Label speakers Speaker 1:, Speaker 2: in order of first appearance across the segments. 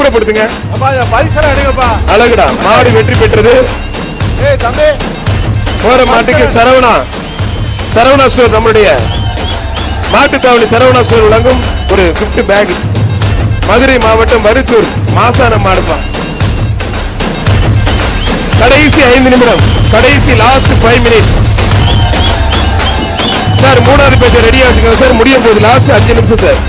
Speaker 1: அற்புதப்படுத்துங்க. அழகுடா, மாடு வெற்றி பெற்றது. போற மாட்டுக்கு சரவணா ஸ்டோர், நம்மளுடைய மாட்டுத்தாவணி சரவணா ஸ்டோர் வழங்கும் ஒரு கிஃப்ட் பேக். மதுரை மாவட்டம் மருத்தூர் மாசானம் மாடுப்பா. கடைசி 5 நிமிடம், கடைசி லாஸ்ட் 5 மினிட்ஸ் சார். மூணாவது பேஜ் ரெடியா வச்சுக்கோங்க சார், முடிய போகுது. லாஸ்ட் 5 நிமிஷம் சார்.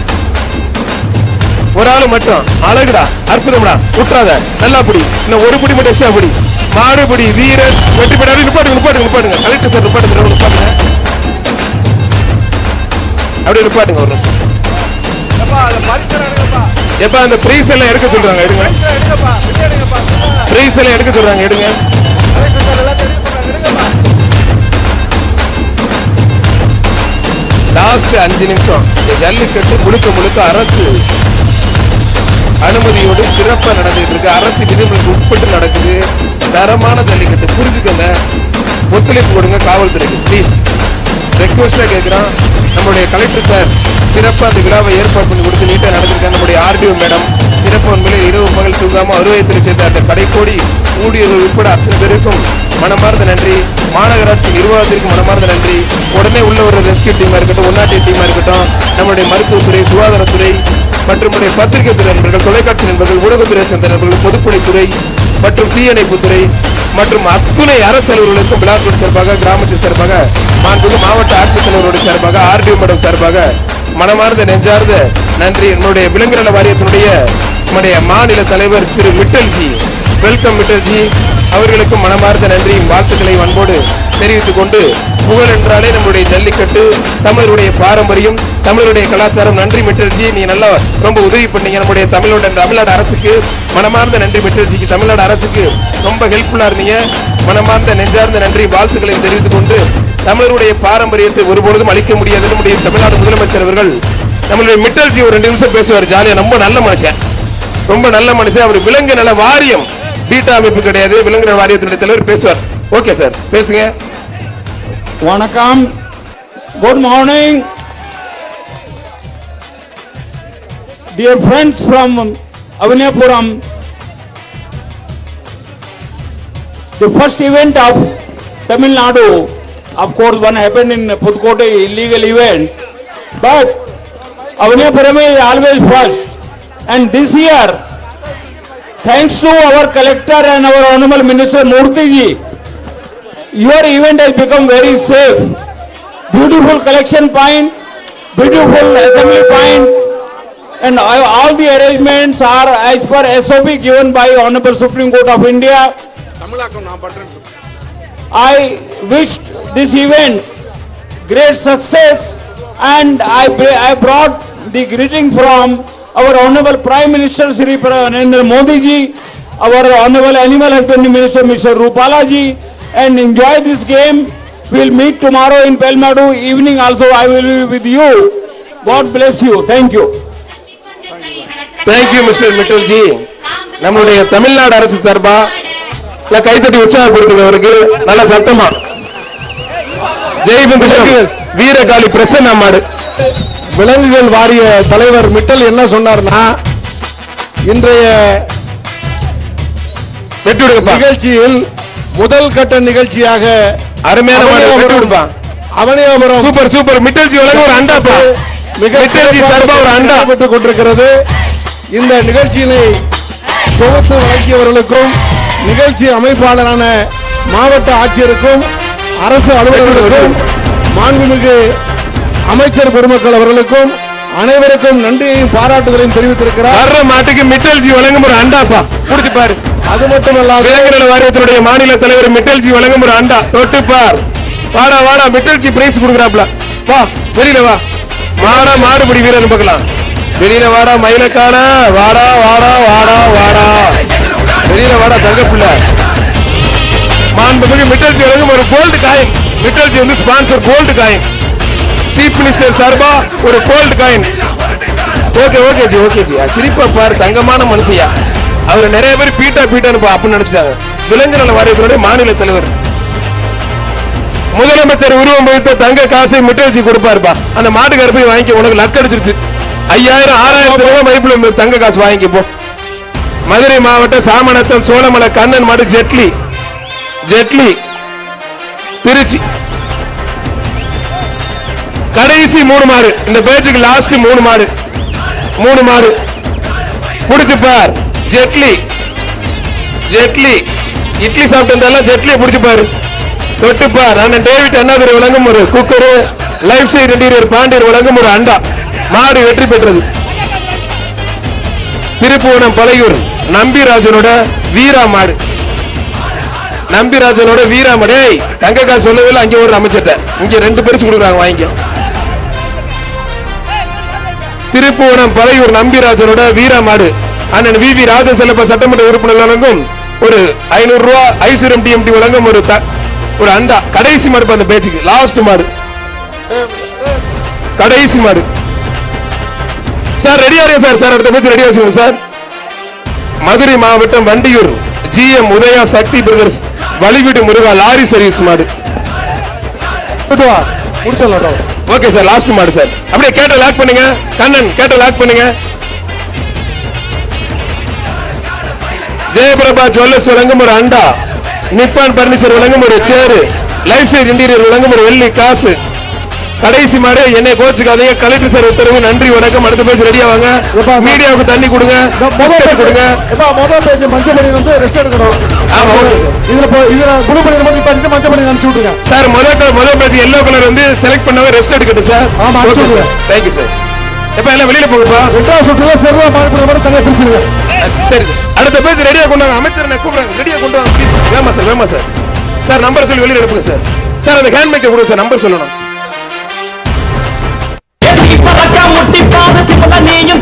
Speaker 1: ஒரு ஆளு மட்டும். அழகுடா, அற்புதம்டா, விட்டுறாத, நல்லா பிடி. இன்னும் ஒரு பிடி மட்டும் எக்ஸ்ட்ரா பிடி. மாடுபிடி வீரர் வெற்றி பெற்றாரு. நிப்பாட்டுங்க கலெக்டர் சார், நிப்பாட்டுங்க. அப்படியே நிப்பாட்டுங்க ஒரு நிமிஷம். எப்ப அந்த பிரைஸ் எல்லாம் எடுக்க சொல்றாங்க, எடுங்க. பிரைஸ் எல்லாம் எடுக்க சொல்றாங்க, எடுங்க. லாஸ்ட் 5 நிமிஷம். ஜல்லிக்கட்டு முழுக்க அரசு அனுமதியோடு சிறப்பா நடந்துட்டு இருக்கு. அரசு விதிமுறைக்கு உட்பட்டு நடக்குது. தரமான ஜல்லிக்கட்டு, புரிஞ்சுக்கங்க. ஒத்துழைப்பு கொடுங்க காவல்துறைக்கு ப்ளீஸ். ரெக்வஸ்டா கேட்கிறோம். நம்முடைய கலெக்டர் சார் சிறப்பா அந்த விழாவை ஏற்பாடு பண்ணி கொடுத்து நீட்டா நடந்திருக்காங்க. நம்முடைய ஆர்டிஓ மேடம் சிறப்பு உண்மையிலே இரவு பகல் தூங்காம அறுவயத்தில் சேர்ந்த அந்த கடைக்கோடி ஊழியர்கள் உட்பட அத்தனை பேருக்கும் மனமார்ந்த நன்றி. மாநகராட்சி நிர்வாகத்திற்கு மனமார்ந்த நன்றி. உடனே உள்ள ஒரு ரெஸ்கியூ டீமா இருக்கட்டும், ஒன்னாட்டி டீமா இருக்கட்டும், நம்முடைய மருத்துவத்துறை, சுகாதாரத்துறை மற்றும் பத்திரிகை துறை நண்பர்கள், தொலைக்காட்சி நண்பர்கள், ஊடகத்துறை சேர்ந்த நண்பர்கள், பொதுப்பணித்துறை மற்றும் தீயணைப்புத்துறை மற்றும் அத்துணை அரசு அலுவலர்களுக்கும் விழாக்கள் சார்பாக, கிராமத்தின் சார்பாக, மாண்புமிகு மாவட்ட ஆட்சித்தலைவருடைய சார்பாக, ஆர்டிஓ மேடம் சார்பாக மனமார்ந்த நெஞ்சார்ந்த நன்றி. என்னுடைய விலங்குநல வாரியத்தினுடைய நம்முடைய மாநில தலைவர் திரு மிட்டல்ஜி, வெல்கம் மிட்டல்ஜி அவர்களுக்கும் மனமார்ந்த நன்றி, வாழ்த்துக்களை அன்போடு தெரிவித்துக் கொண்டு, புகழ் என்றாலே நம்முடைய ஜல்லிக்கட்டு, தமிழருடைய பாரம்பரியம், தமிழருடைய கலாச்சாரம். நன்றி மிட்டல்ஜி, நீ நல்லா ரொம்ப உதவி பண்ணீங்க. நம்முடைய தமிழ்நாடு அரசுக்கு மனமார்ந்த நன்றி. மிட்டல்ஜிக்கு தமிழ்நாடு அரசுக்கு ரொம்ப ஹெல்ப்ஃபுல்லா இருந்தீங்க. மனமார்ந்த நெஞ்சார்ந்த நன்றி, வாழ்த்துக்களை தெரிவித்துக் கொண்டு, தமிழருடைய பாரம்பரியத்தை ஒருபொழுதும் அளிக்க முடியாது. நம்முடைய தமிழ்நாடு முதலமைச்சர் அவர்கள் நம்மளுடைய மிட்டல்ஜி ஒரு 2 நிமிஷம் பேசுவார் ஜாலியா. ரொம்ப நல்ல மனுஷன், ரொம்ப நல்ல மனுஷன். அவர் விலங்கு நல வாரியம், பீட்டா அமைப்பு கிடையாது, விலங்கு நல வாரியத்தினுடைய தலைவர் பேசுவார். ஓகே சார், பேசுங்க.
Speaker 2: வணக்கம், good morning dear friends from Avaniyapuram. The first event of Tamil Nadu, of course one happened in Pudukkottai, illegal event, but Avaniyapuram is always first. And this year, thanks to our collector and our honorable minister Murthy ji, your event has become very safe. Beautiful collection point, beautiful assembly point, and all the arrangements are as per SOP given by Honorable Supreme Court of India. I wish this event great success, and I brought the greeting from our Honorable Prime Minister Shri Narendra Modi ji, our Honorable Animal Husbandry Minister Mr. Rupala ji, and enjoy this game. We'll meet tomorrow in Pelmadu evening also. I will be with you. God bless you. Thank you.
Speaker 1: Thank you Mr. மிட்டல்ஜி. நம்முடைய தமிழ்நாடு அரசு சார்பா கைத்தட்டி உற்சாகப்படுத்துங்க அவருக்கு. நல்ல சத்தமா ஜெய்பந்த் வீரகாளி பிரசன்ன மாடு.
Speaker 3: விலங்குகள் வாரிய தலைவர் மிட்டல் என்ன சொன்னார்னா, இன்றைய நிகழ்ச்சியில் முதல் கட்ட நிகழ்ச்சியாக
Speaker 1: அருமையான அவனியாபுரம் சூப்பர் மிட்டல்ஜி வழங்க ஒரு அண்டா ஒரு அண்டா
Speaker 3: பெற்றுக் கொண்டிருக்கிறது. இந்த நிகழ்ச்சியினை தொகுத்து வழங்கியவர்களுக்கும், நிகழ்ச்சி அமைப்பாளரான மாவட்ட ஆட்சியருக்கும், அரசு அலுவலர்களுக்கும், மாண்புமிகு அமைச்சர் பெருமக்கள் அவர்களுக்கும் அனைவருக்கும் நன்றியையும் பாராட்டுதலையும் தெரிவித்திருக்கிறார்.
Speaker 1: வர்ற மாட்டுக்கு மிட்டல்ஜி வழங்கும் ஒரு அண்டாப்பா புடிச்சு பாரு.
Speaker 3: அது மட்டுமல்லாது
Speaker 1: விலங்குநல வாரியத்தினுடைய மாநில தலைவர் மிட்டல்ஜி வழங்கும் ஒரு அண்டா தொட்டு பார். வாடா மிட்டல்ஜி பிரைஸ் கொடுக்குறாப்ல. வா வெளியில வா. மாடுபிடி வீரர் பார்க்கலாம். வெளியில வாடா மயிலக்கான. வாடா வெளியில வாடா தங்கப்புள்ள. மாண்புமிகு மிட்டல்ஜி வழங்கும் ஒரு கோல்டு காயின். மிட்டல்ஜி வந்து sponsor gold coin. Chief minister சார்பா ஒரு கோல்டு காயின். Okay G. சிரிப்பா பாரு, தங்கமான மனுஷியா. அவர் நிறைய பேர் பீட்டான்னு அப்படின்னு நினைச்சிட்டாங்க. விலங்குநல வாரியத்தினுடைய மாநில தலைவர், முதலமைச்சர் உருவம் வைத்த தங்க காசை மிட்டல்ஜி கொடுப்பாருப்பா. அந்த மாட்டுக்கார போய் வாங்கி, உனக்கு லக் அடிச்சிருச்சு. 5000 6000 ரூபாய் மதிப்புல தங்க காசு வாங்கிப்போ. மதுரை மாவட்டம் சாமநத்தம் சோழமலை கண்ணன் மாடு ஜெட்லி ஜெட்லி திருச்சி. கடைசி 3 மாடு இந்த பேச்சுக்கு லாஸ்ட் 3 மாடு புடிச்சு பார். ஜெட்லி ஜெட்லி இட்லி சாப்பிட்டு ஜெட்லியை புடிச்சு பாரு. தொட்டு பார். அண்ணன் டேவிட் அண்ணாதுரை வழங்கும் ஒரு குக்கரு, லைஃப் சைட் இன்டீரியர் பாண்டியர் வழங்கும் ஒரு அண்டா. மாடு வெற்றி பெற்றது. திருப்புவனம் பழையூர் நம்பிராஜனோட வீரா மாடு. நம்பிராஜனோட வீரா மாடு. தங்கக்கா சொல்லவே அங்கே ஒரு அமைச்சிட்ட. இங்க 2 பரிசு கொடுக்குறாங்க, வாங்கிக்க. திருப்புவனம் பழையூர் நம்பிராஜனோட வீரா மாடு. அண்ணன் வி ராஜசெல்லப்ப சட்டமன்ற உறுப்பினர் வழங்கும் ஒரு 500 ரூபாய் ஐஸ்வர்யம் டிஎம்டி வழங்கும் ஒரு அண்டா. கடைசி மாடு அந்த பேச்சுக்கு லாஸ்ட் மாடு, கடைசி மாடு. சார் ரெடியா இருக்கு சார். சார் அடுத்த பேச்சு ரெடியா வச்சுக்கோங்க சார். மதுரை மாவட்டம் வண்டியூர் GM உதயா சக்தி பிரதர்ஸ் வழிவிடு முருகா லாரி சர்வீஸ் மாடு. ஓகே சார், லாஸ்ட் மாடு சார். அப்படியே கேட்ட லாக் பண்ணுங்க. கண்ணன் கேட்ட லாக் பண்ணுங்க. ஜெயபிரபா ஜுவல்லர்ஸ் வழங்கும் ஒரு அண்டா, நிப்பான் பர்னிச்சர் வழங்கும் ஒரு சேரு, லைஃப் ஸ்டைல் இன்டீரியர் வழங்கும் ஒரு வெள்ளி காசு. கடைசி மாடு. என்னை கோச்சுக்காதீங்க, கலெக்டர் சார் உத்தரவு. நன்றி வணக்கம். அடுத்த பேஜ் ரெடியா வாங்க. மீடியாவுக்கு தண்ணி கொடுங்க, கொடுங்க.
Speaker 3: முதல் பேஜ் மஞ்சள் பணி வந்து ரெஸ்ட் எடுக்கணும்.
Speaker 1: ஆமா,
Speaker 3: இதுல குழு பணி மட்டும் மஞ்சள் பணி அனுப்பிச்சு விட்டுருங்க
Speaker 1: சார். முதல் பேஜ் எல்லோ கலர் வந்து செலக்ட் பண்ணவே ரெஸ்ட் எடுக்கட்டும் சார்.
Speaker 3: ஆமா,
Speaker 1: தேங்க்யூ சார். எப்ப எல்லாம் வெளியில போகுப்பா.
Speaker 3: 2வது சுற்றுல செல்வா மாறுபடுற மாதிரி தனியா பிரிச்சுருங்க.
Speaker 1: சரி, அடுத்த பேஜ் ரெடியா கொண்டு வாங்க. அமைச்சர் கூப்பிடுறாங்க, ரெடியா கொண்டு வாங்க. வேமா சார், வேமா சார். சார் நம்பர் சொல்லி வெளியில எடுப்புங்க சார். சார் அந்த ஹேண்ட் மைக்கை கொடுங்க சார், நம்பர் சொல்லணும்.
Speaker 4: முட்டி பாதத்துக்குள்ள நீயும்